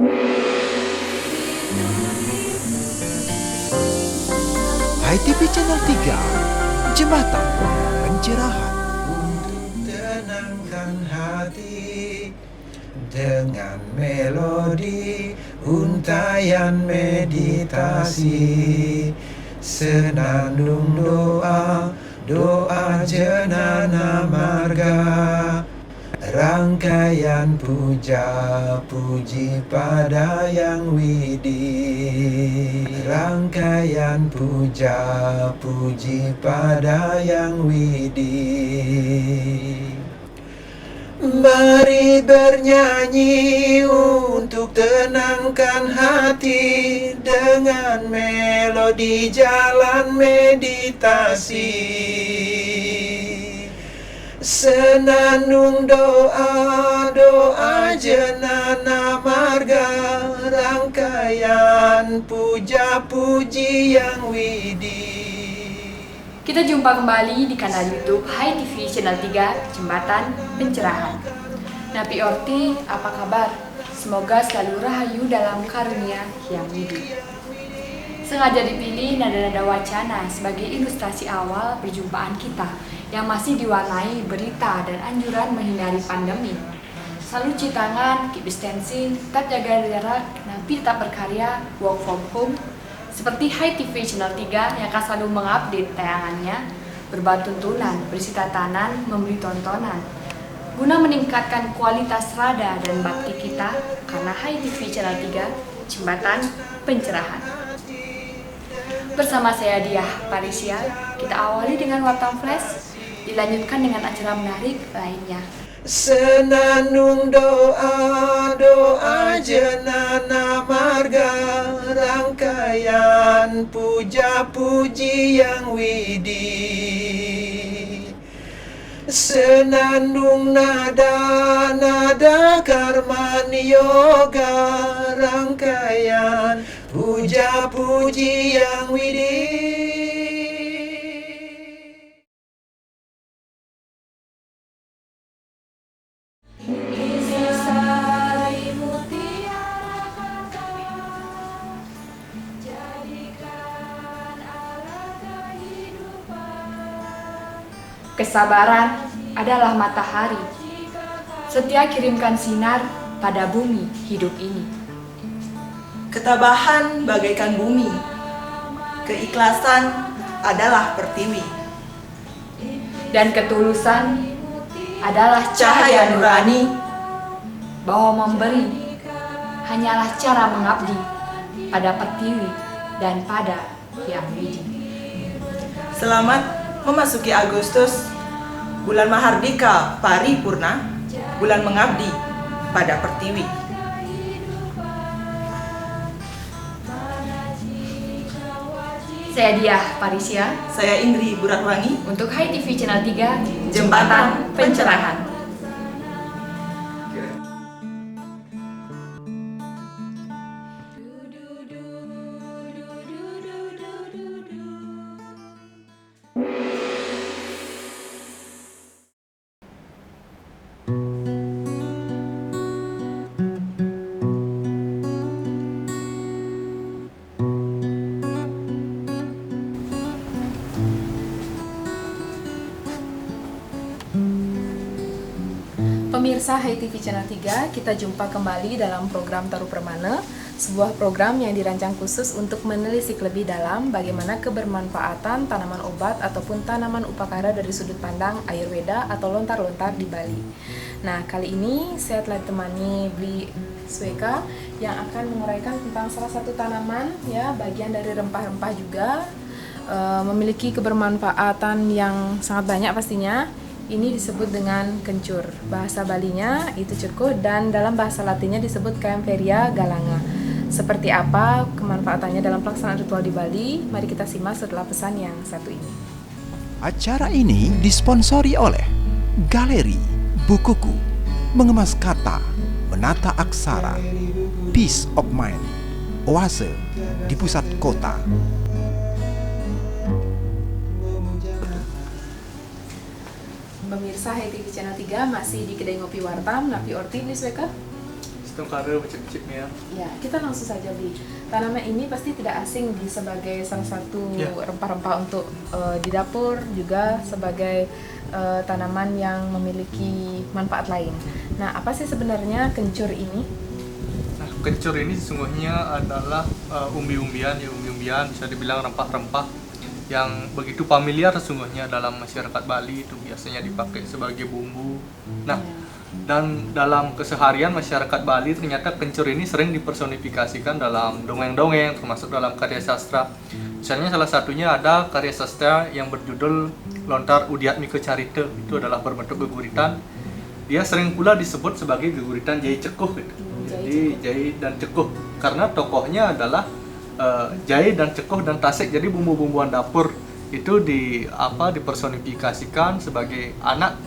Hai TV Channel 3, Jembatan Pencerahan. Untuk tenangkan hati dengan melodi untayan meditasi, senandung doa, doa jenana marga, rangkaian puja puji pada yang widi, rangkaian puja puji pada yang widi. Mari bernyanyi untuk tenangkan hati dengan melodi jalan meditasi, senandung doa, doa jenana marga, rangkaian puja puji yang widi. Kita jumpa kembali di kanal YouTube Hai TV Channel 3 Jembatan Pencerahan. Nabi Orti, apa kabar? Semoga selalu rahayu dalam karunia yang hidup. Sengaja dipilih nada-nada wacana sebagai ilustrasi awal perjumpaan kita yang masih diwarnai berita dan anjuran menghindari pandemi. Selalu cuci tangan, keep distancing, tetap jaga jarak, tapi tetap berkarya, work from home. Seperti Hai TV Channel 3 yang akan selalu mengupdate tayangannya, berbagi tuntunan, berisi tatanan, memberi tontonan, guna meningkatkan kualitas rada dan bakti kita, karena Hai TV Channel 3, Jembatan Pencerahan. Bersama saya Diah Parisia, kita awali dengan Wartam Flash, dilanjutkan dengan acara menarik lainnya. Senandung doa, doa jenana marga, rangkaian puja puji yang widi, senandung nada, nada karmani yoga, rangkaian puja puji yang widi. Kesabaran adalah matahari. Setia kirimkan sinar pada bumi hidup ini. Ketabahan bagaikan bumi. Keikhlasan adalah pertiwi. Dan ketulusan adalah Cahaya nurani. bahwa memberi hanyalah cara mengabdi pada pertiwi dan pada yang widi. Selamat memasuki Agustus, bulan Mahardika Paripurna, bulan mengabdi pada pertiwi. Saya Diah Parisia Saya Indri Buratwangi untuk Hai TV Channel 3 Jembatan Pencerahan. Pemirsa Hai TV Channel 3, kita jumpa kembali dalam program Taruh Permana, sebuah program yang dirancang khusus untuk menelisik lebih dalam bagaimana kebermanfaatan tanaman obat ataupun tanaman upakara dari sudut pandang Ayurveda atau lontar-lontar di Bali. Nah, kali ini saya telah ditemani Bli Sweka yang akan menguraikan tentang salah satu tanaman, ya, bagian dari rempah-rempah juga, memiliki kebermanfaatan yang sangat banyak pastinya. Ini disebut dengan kencur. Bahasa Balinya itu cukup dan dalam bahasa Latinnya disebut Kaempferia galanga. Seperti apa kemanfaatannya dalam pelaksanaan ritual di Bali? Mari kita simak setelah pesan yang satu ini. Acara ini disponsori oleh Galeri Bukuku, Mengemas Kata, Menata Aksara, Peace of Mind, Oase di pusat kota. Pemirsa Hai TV Channel 3 masih di Kedai Ngopi Wartam, Napi Orti Bli Sweka. tengkara macam-macamnya. Ya, kita langsung saja Bi. Tanaman ini pasti tidak asing di sebagai salah satu Ya. rempah-rempah untuk di dapur, juga sebagai tanaman yang memiliki manfaat lain. Nah, apa sih sebenarnya kencur ini? Nah, kencur ini sesungguhnya adalah umbi-umbian, ya umbi-umbian bisa dibilang rempah-rempah yang begitu familiar sesungguhnya dalam masyarakat Bali, itu biasanya dipakai sebagai bumbu. Nah, dan dalam keseharian masyarakat Bali ternyata kencur ini sering dipersonifikasikan dalam dongeng-dongeng, termasuk dalam karya sastra. Misalnya salah satunya ada karya sastra yang berjudul Lontar Udiat Mika Carita, itu adalah berbentuk geguritan. Dia sering pula disebut sebagai geguritan Jai Cekuh gitu. Jadi Jai dan Cekuh karena tokohnya adalah Jai dan Cekuh dan Tasik. Jadi bumbu-bumbuan dapur itu dipersonifikasikan sebagai anak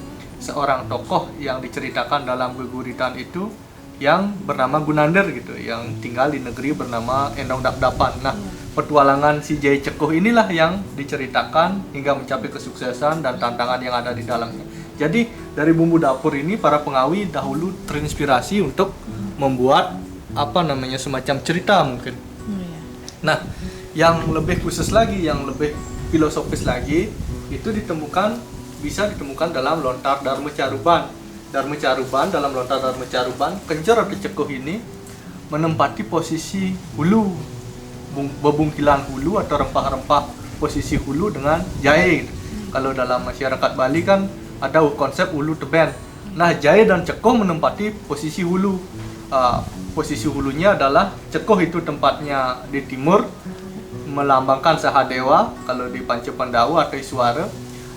seorang tokoh yang diceritakan dalam geguritan itu yang bernama Gunander gitu, yang tinggal di negeri bernama Endong Dapdapan. Nah, petualangan si Jai Cekuh inilah yang diceritakan hingga mencapai kesuksesan dan tantangan yang ada di dalamnya. Jadi dari bumbu dapur ini para pengawi dahulu terinspirasi untuk membuat semacam cerita mungkin. Nah, yang lebih khusus lagi, yang lebih filosofis lagi, itu bisa ditemukan dalam Lontar Dharma Caruban. Dalam Lontar Dharma Caruban, kencur atau cekuh ini menempati posisi hulu, bebungkilan hulu atau rempah-rempah posisi hulu dengan jahe. Kalau dalam masyarakat Bali kan ada konsep hulu teben. Nah, jahe dan cekuh menempati posisi hulu. Posisi hulunya adalah cekuh itu tempatnya di timur, melambangkan Sahadewa kalau di Panca Pandawa atau Iswara,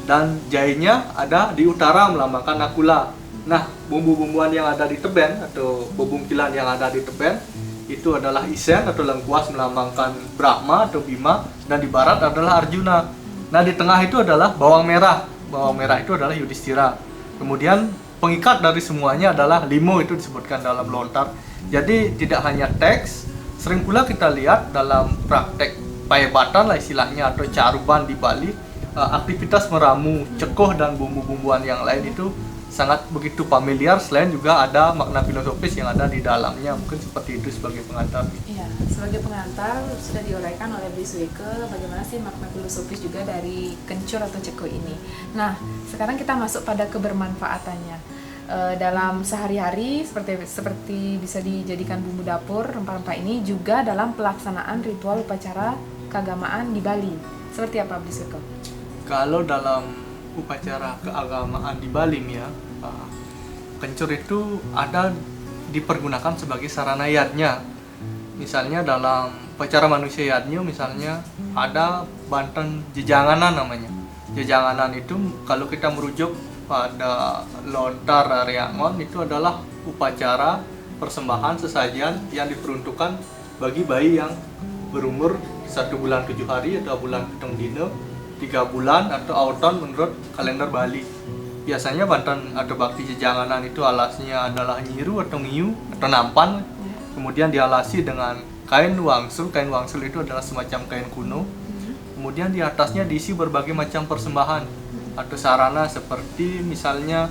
dan jahenya ada di utara melambangkan Nakula. Nah, bumbu-bumbuan yang ada di teben atau bebungkilan yang ada di teben itu adalah isen atau lengkuas melambangkan Brahma atau Bima, dan di barat adalah Arjuna. Nah, di tengah itu adalah bawang merah. Bawang merah itu adalah Yudhistira. Kemudian pengikat dari semuanya adalah limo, itu disebutkan dalam lontar. Jadi tidak hanya teks, sering pula kita lihat dalam praktek payabatan lah istilahnya atau caruban di Bali, aktivitas meramu cekuh dan bumbu-bumbuan yang lain itu sangat begitu familiar, selain juga ada makna filosofis yang ada di dalamnya. Mungkin seperti itu sebagai pengantar. Iya, sebagai pengantar sudah diuraikan oleh Bli Sueke bagaimana sih makna filosofis juga dari kencur atau cekuh ini. Nah, sekarang kita masuk pada kebermanfaatannya. Dalam sehari-hari seperti bisa dijadikan bumbu dapur, rempah-rempah ini juga dalam pelaksanaan ritual upacara keagamaan di Bali. Seperti apa, Bli Sueke? Kalau dalam upacara keagamaan di Bali ya, kencur itu ada dipergunakan sebagai sarana yadnya. Misalnya dalam upacara manusia yadnya, misalnya ada banten jejanganan namanya. Jejanganan itu kalau kita merujuk pada lontar Ariangon, itu adalah upacara persembahan sesajen yang diperuntukkan bagi bayi yang berumur 1 bulan 7 hari atau bulan pitung dina, 3 bulan atau auton menurut kalender Bali. Biasanya banten atau bakti jejanganan itu alasnya adalah nyiru atau ngiu atau nampan, kemudian dialasi dengan kain wangsul. Kain wangsul itu adalah semacam kain kuno. Kemudian di atasnya diisi berbagai macam persembahan atau sarana seperti misalnya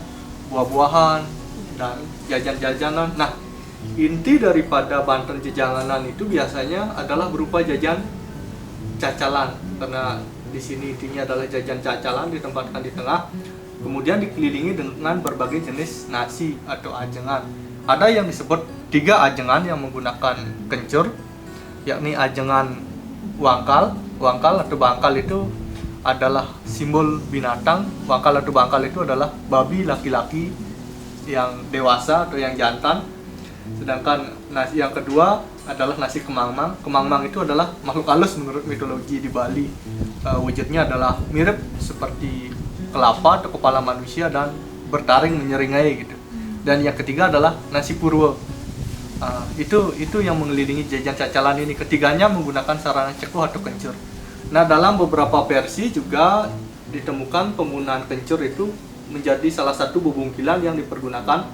buah-buahan dan jajan-jajanan. Nah, inti daripada banten jejanganan itu biasanya adalah berupa jajan cacalan, karena di sini intinya adalah jajan cacalan ditempatkan di tengah, kemudian dikelilingi dengan berbagai jenis nasi atau ajengan. Ada yang disebut 3 ajengan yang menggunakan kencur, yakni ajengan wangkal. Wangkal atau bangkal itu adalah simbol binatang. Wangkal atau bangkal itu adalah babi laki-laki yang dewasa atau yang jantan. Sedangkan nasi yang kedua adalah nasi kemangmang. Kemangmang itu adalah makhluk halus menurut mitologi di Bali. Wujudnya adalah mirip seperti kelapa atau kepala manusia dan bertaring menyeringai gitu. Dan yang ketiga adalah nasi purwa. Itu yang mengelilingi jajan cacalan ini. Ketiganya menggunakan sarana cekuh atau kencur. Nah, dalam beberapa versi juga ditemukan penggunaan kencur itu menjadi salah satu bebungkilan yang dipergunakan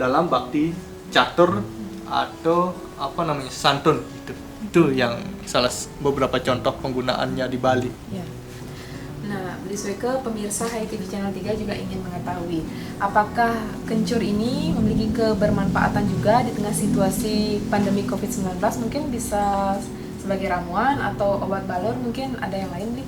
dalam bakti catur atau santun. Itu yang beberapa contoh penggunaannya di Bali. Ya. Nah, Sweke, pemirsa HiTV Channel 3 juga ingin mengetahui apakah kencur ini memiliki kebermanfaatan juga di tengah situasi pandemi COVID-19, mungkin bisa sebagai ramuan atau obat balur, mungkin ada yang lain nih?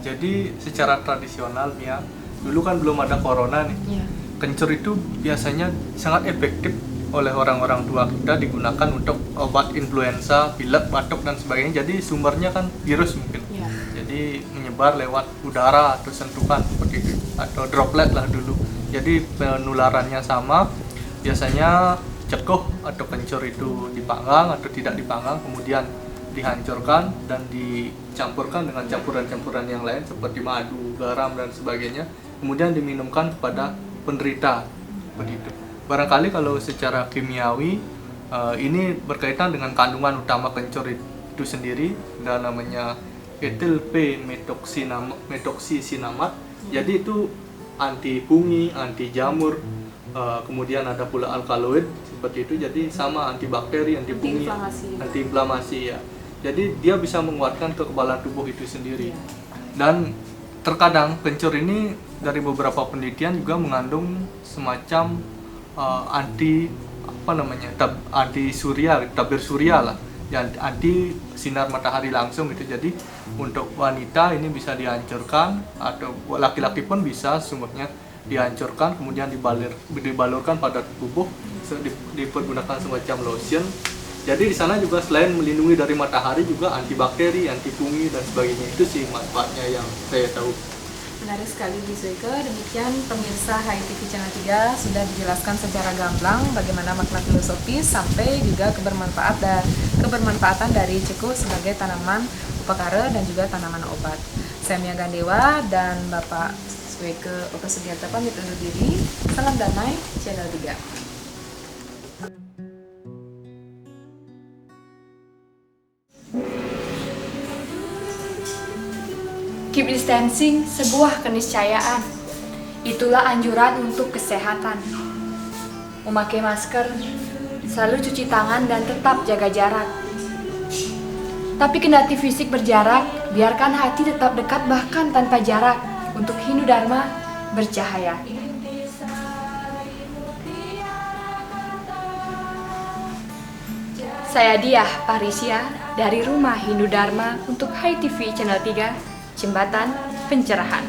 Jadi secara tradisional ya, dulu kan belum ada corona nih. Iya. Kencur itu biasanya sangat efektif oleh orang-orang tua kita, digunakan untuk obat influenza, pilek, batuk dan sebagainya. Jadi sumbernya kan virus mungkin. Iya. Jadi menyebar lewat udara atau sentuhan seperti itu, atau droplet lah dulu. Jadi penularannya sama. Biasanya cekoh atau kencur itu dipanggang atau tidak dipanggang, kemudian dihancurkan dan dicampurkan dengan campuran-campuran yang lain seperti madu, garam dan sebagainya, kemudian diminumkan kepada penderita begitu. Barangkali kalau secara kimiawi ini berkaitan dengan kandungan utama kencur itu sendiri, dan namanya etil P-metoxisinamat. Jadi itu anti fungi, anti jamur, kemudian ada pula alkaloid seperti itu. Jadi sama antibakteri, anti fungi, anti inflamasi ya. Jadi dia bisa menguatkan kekebalan tubuh itu sendiri. Dan terkadang kencur ini dari beberapa penelitian juga mengandung semacam anti surya, tabir surya lah, yang anti sinar matahari langsung gitu. Jadi untuk wanita ini bisa dihancurkan, atau laki-laki pun bisa sumbernya dihancurkan, kemudian dibalurkan pada tubuh, dipergunakan semacam lotion. Jadi di sana juga selain melindungi dari matahari, juga antibakteri, anti fungi dan sebagainya. Itu sih manfaatnya yang saya tahu. Menarik sekali Bu Sweke. Demikian pemirsa HiTV Channel 3 sudah dijelaskan secara gamblang bagaimana makna filosofis sampai juga kebermanfaatan dari ceku sebagai tanaman upakara dan juga tanaman obat. Saya Mia Gandewa dan Bapak Sweke Oka Sugiarto pamit undur diri. Salam damai Channel 3. Keep distancing sebuah keniscayaan. Itulah anjuran untuk kesehatan. Memakai masker, selalu cuci tangan dan tetap jaga jarak. Tapi kendati fisik berjarak, biarkan hati tetap dekat bahkan tanpa jarak untuk Hindu Dharma bercahaya. Saya Diah Parisya dari Rumah Hindu Dharma untuk HiTV Channel 3. Jembatan Pencerahan.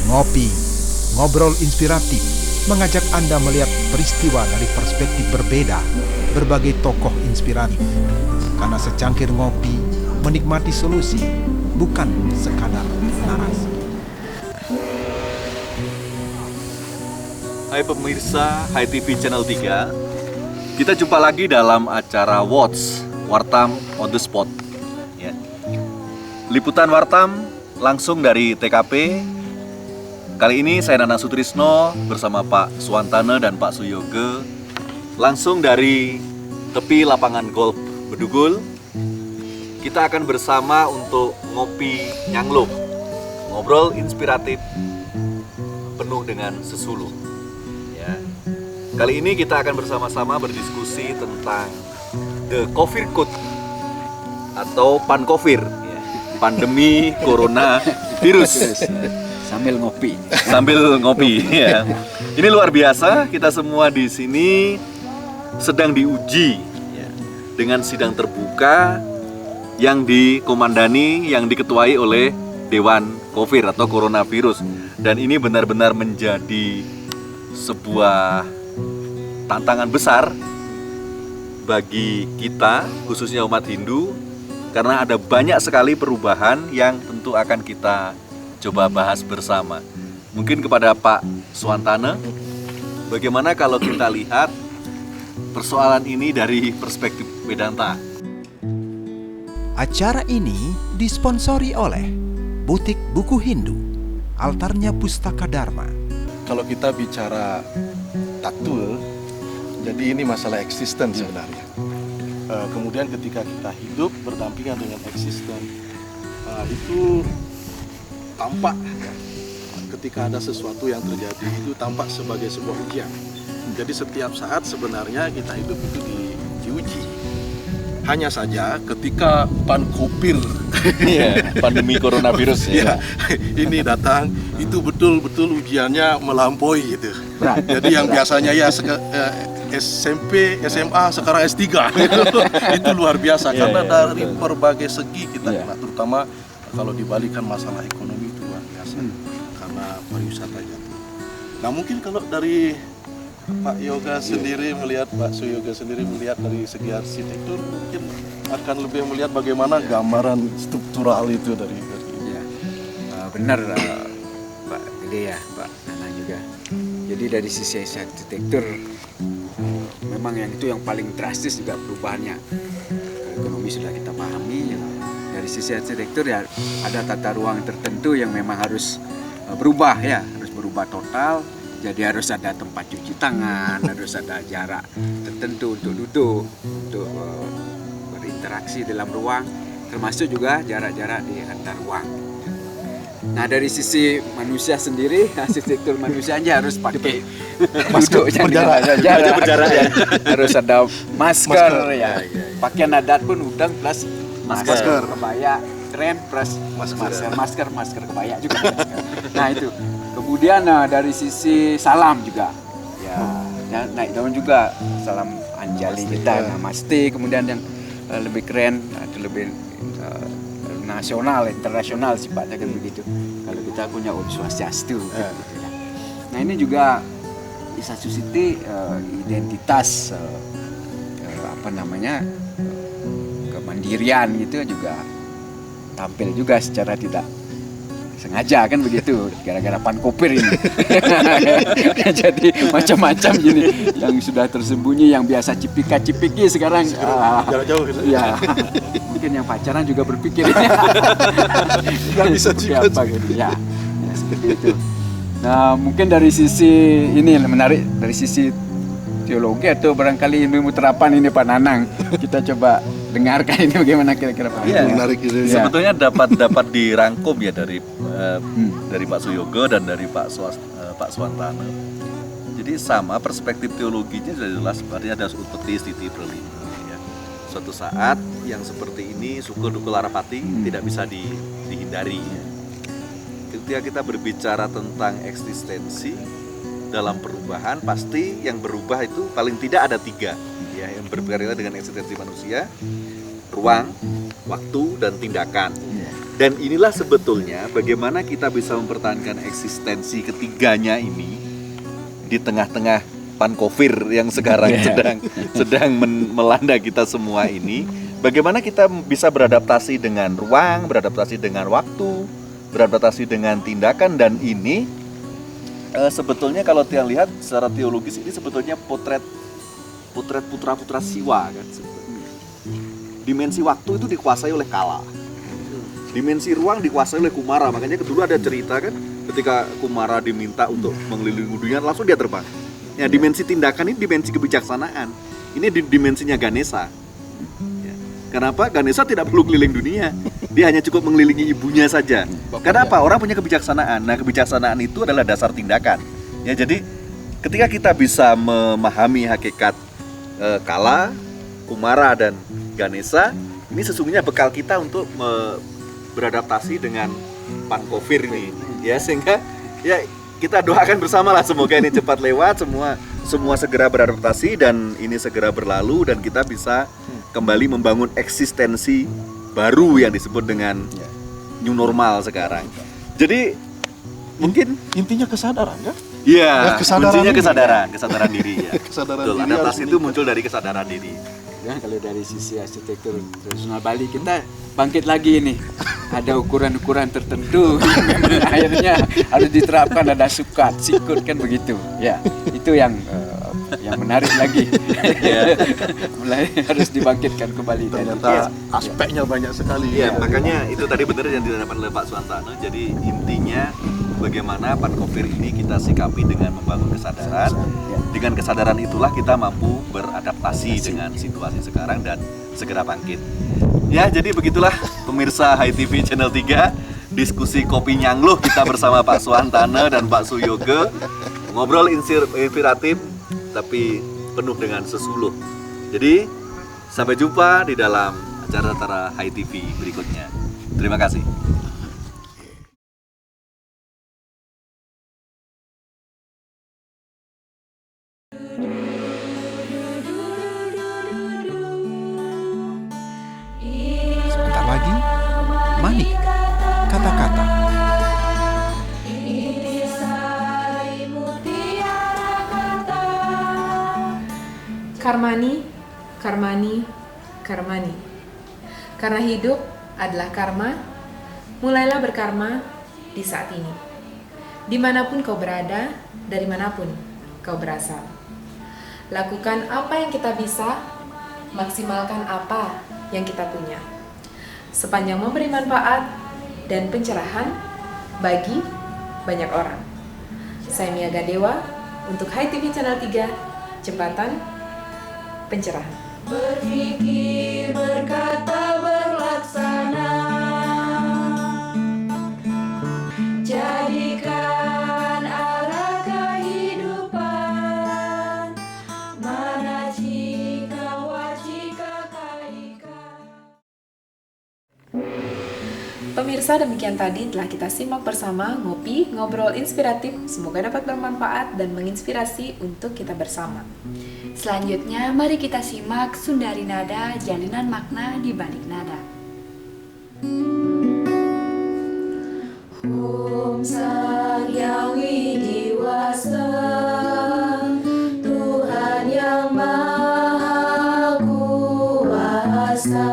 Ngopi, ngobrol inspiratif, mengajak Anda melihat peristiwa dari perspektif berbeda, berbagai tokoh inspiratif. Karena secangkir ngopi, menikmati solusi, bukan sekadar narasi. Hai pemirsa HiTV Channel 3, kita jumpa lagi dalam acara Watch Wartam on the Spot ya. Liputan Wartam langsung dari TKP. Kali ini saya Nanang Sutrisno bersama Pak Suwantana dan Pak Suyoge langsung dari tepi lapangan golf Bedugul. Kita akan bersama untuk ngopi nyanglup, ngobrol inspiratif penuh dengan sesuluh. Ya. Kali ini kita akan bersama-sama berdiskusi tentang the COVID code atau pan-COVID, ya. Pandemi corona virus. Sambil ngopi. Sambil ngopi, ya. Ini luar biasa, kita semua di sini sedang diuji ya, dengan sidang terbuka yang dikomandani, yang diketuai oleh Dewan COVID atau coronavirus. Dan ini benar-benar menjadi sebuah tantangan besar bagi kita, khususnya umat Hindu, karena ada banyak sekali perubahan yang tentu akan kita coba bahas bersama. Mungkin kepada Pak Suwantana, bagaimana kalau kita lihat persoalan ini dari perspektif Vedanta? Acara ini disponsori oleh Butik Buku Hindu, Altarnya Pustaka Dharma. Kalau kita bicara tatul, jadi ini masalah eksisten sebenarnya. Kemudian ketika kita hidup berdampingan dengan eksisten, itu tampak ketika ada sesuatu yang terjadi itu tampak sebagai sebuah ujian. Jadi setiap saat sebenarnya kita hidup itu diuji. Hanya saja ketika pankopir Pandemi coronavirus ya, ini datang, itu betul-betul ujiannya melampaui gitu. Jadi yang biasanya SMP, SMA, sekarang S3 itu luar biasa karena dari berbagai segi kita kena, terutama kalau di Bali kan masalah ekonomi itu luar biasa karena pariwisata jatuh. Nah mungkin kalau dari Pak Yoga sendiri melihat, Pak Suyoga sendiri melihat dari segi arsitektur, mungkin akan lebih melihat bagaimana gambaran struktural itu dari benar Pak Gede ya, Pak Nana juga. Jadi dari sisi arsitektur memang yang itu yang paling drastis juga perubahannya. Ekonomi sudah kita pahami ya. Dari sisi arsitektur ya ada tata ruang tertentu yang memang harus berubah ya, harus berubah total. Jadi harus ada tempat cuci tangan, harus ada jarak tertentu untuk duduk, untuk berinteraksi dalam ruang, termasuk juga jarak-jarak di antar ruang. Nah dari sisi manusia sendiri, arsitektur manusianya harus pakai masker berjarak ya. Harus ada masker ya. Pakaian adat pun udang plus masker, kebaya keren plus masker kebaya juga. Nah itu. Kemudian dari sisi salam juga, ya naik daun juga salam Anjali kita, Namaste. Kemudian yang lebih keren, itu lebih nasional, internasional sifatnya kan begitu. Kalau kita punya Om Swastiastu, gitu, ya. Nah ini juga di satu sisi identitas kemandirian gitu juga tampil juga secara tidak sengaja kan begitu, gara-gara pankopir ini. Jadi macam-macam gini yang sudah tersembunyi, yang biasa cipika-cipiki sekarang jarak jauh gitu. Ya, mungkin yang pacaran juga berpikir nggak bisa apa gitu ya, seperti itu. Nah mungkin dari sisi ini menarik, dari sisi teologi atau barangkali ilmu terapan ini Pak Nanang, kita coba dengarkan ini bagaimana kira-kira Pak. Menarik gitu. Sebetulnya dapat dirangkum ya dari Pak Suyoga dan dari Pak Swantana. Jadi sama perspektif teologinya sudah jelas, artinya ada umpeti stiti prelini. Ya. Suatu saat yang seperti ini sukul dukul larapati tidak bisa dihindari. Ya. Ketika kita berbicara tentang eksistensi dalam perubahan, pasti yang berubah itu paling tidak ada 3 ya, yang berkaitan dengan eksistensi manusia, ruang, waktu, dan tindakan. Dan inilah sebetulnya bagaimana kita bisa mempertahankan eksistensi ketiganya ini di tengah-tengah pankofir yang sekarang sedang melanda kita semua ini. Bagaimana kita bisa beradaptasi dengan ruang, beradaptasi dengan waktu, beradaptasi dengan tindakan, dan ini sebetulnya kalau kita lihat secara teologis ini sebetulnya potret putra-putra Siwa kan. Dimensi waktu itu dikuasai oleh Kala. Dimensi ruang dikuasai oleh Kumara. Makanya dulu ada cerita kan, ketika Kumara diminta untuk mengelilingi dunia, langsung dia terbang. Ya, dimensi tindakan ini dimensi kebijaksanaan. Ini dimensinya Ganesha. Ya. Kenapa? Ganesha tidak perlu keliling dunia. Dia hanya cukup mengelilingi ibunya saja. Kenapa? Orang punya kebijaksanaan. Nah, kebijaksanaan itu adalah dasar tindakan. Ya, jadi ketika kita bisa memahami hakikat Kala, Kumara, dan Ganesha, ini sesungguhnya bekal kita untuk beradaptasi dengan pankofir ini, ya, sehingga ya kita doakan bersama lah semoga ini cepat lewat, semua segera beradaptasi dan ini segera berlalu dan kita bisa kembali membangun eksistensi baru yang disebut dengan new normal sekarang. Jadi mungkin intinya kesadaran kan? Iya, kuncinya kesadaran diri ya. Kesadaran betul, diri adaptasi itu muncul dari kesadaran diri. Ya, kalau dari sisi arsitektur tradisional Bali kita bangkit lagi nih. Ada ukuran-ukuran tertentu yang memang akhirnya harus diterapkan, ada sukat, sikut kan begitu. Ya, itu yang menarik lagi. Mulai harus dibangkitkan kembali. Ternyata aspeknya banyak sekali. Iya, makanya itu tadi benar yang didapat oleh Pak Swantana. Jadi intinya bagaimana pankofir ini kita sikapi dengan membangun kesadaran. Dengan kesadaran itulah kita mampu beradaptasi dengan situasi sekarang dan segera bangkit. Ya, jadi begitulah pemirsa HiTV Channel 3. diskusi kopi nyangluh kita bersama Pak Suwantana dan Pak Suyoga. Ngobrol inspiratif tapi penuh dengan sesuluh. Jadi sampai jumpa di dalam acara-acara Hai TV berikutnya. Terima kasih. Sebentar lagi, Manik, kata-kata. Karmani, Karmani, Karmani. Karena hidup adalah karma, mulailah berkarma di saat ini. Dimanapun kau berada, dari manapun kau berasal. Lakukan apa yang kita bisa, maksimalkan apa yang kita punya. Sepanjang memberi manfaat dan pencerahan bagi banyak orang. Saya Mia Gandewa untuk Hai TV Channel 3, Jembatan Pencerahan. Berpikir, berkata, berlaksana. Jadikan arah kehidupan. Mana jika wajika kaika. Pemirsa, demikian tadi telah kita simak bersama ngopi, ngobrol inspiratif. Semoga dapat bermanfaat dan menginspirasi untuk kita bersama. Selanjutnya, mari kita simak Sundari Nada, jalinan makna di balik nada. Om Sang Yang Widiwasa, Tuhan yang Maha Kuasa.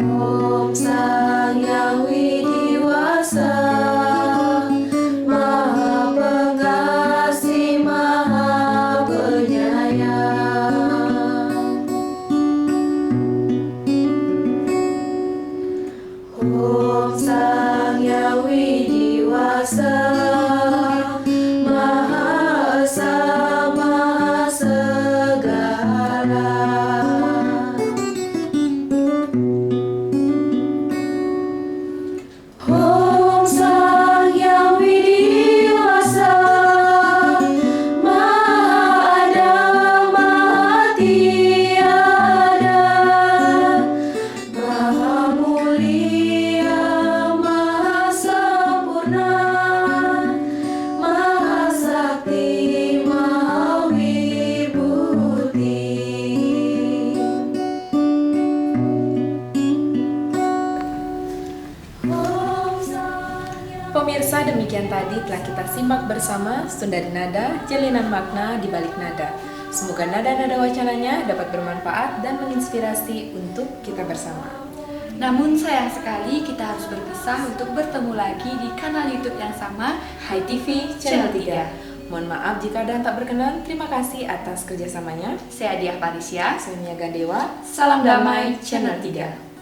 Om Sang Yang Widiwasa, Maha Pengasih, Maha Penyayang. Om Sang Yang Widiwasa, Maha Esa, Maha Segala. Om Sang Yang Widiwasa, Maha Ada, Maha Tiada, Maha Mulia, Maha Sempurna, Maha Sakti, Maha Wibhuti. Om Sang Yang Pemirsa, demikian tadi telah kita simak bersama Sundari Nada, jalinan makna di balik nada. Semoga nada-nada wacananya dapat bermanfaat dan menginspirasi untuk kita bersama. Namun sayang sekali kita harus berpisah untuk bertemu lagi di kanal YouTube yang sama, Hai TV Channel 3. Mohon maaf jika ada yang tak berkenan. Terima kasih atas kerjasamanya. Saya Diah Parisya. Saya Mia Gandewa. Salam damai Channel 3.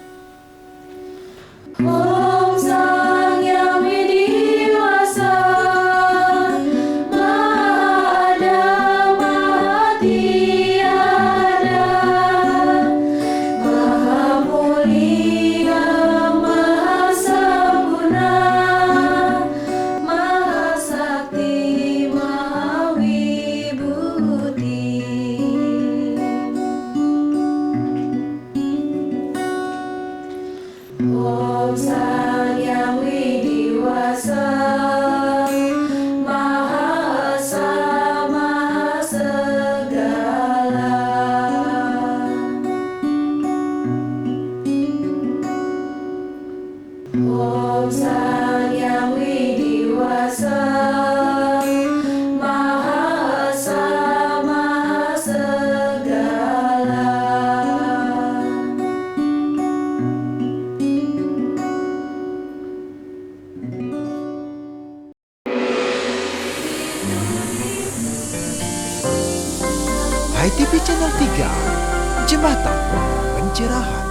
Om Sang Yang Widiwasa, Maha Ada, Maha Tiada, Maha Mulia, Maha Sempurna, Maha Sakti, Maha Wibhuti. Om Sang Yang Widiwasa, Maha Esa, Maha Segala. Om Sang Yang Widiwasa, Maha Esa, Maha Segala. Hai TV Channel 3, Jembatan Pencerahan.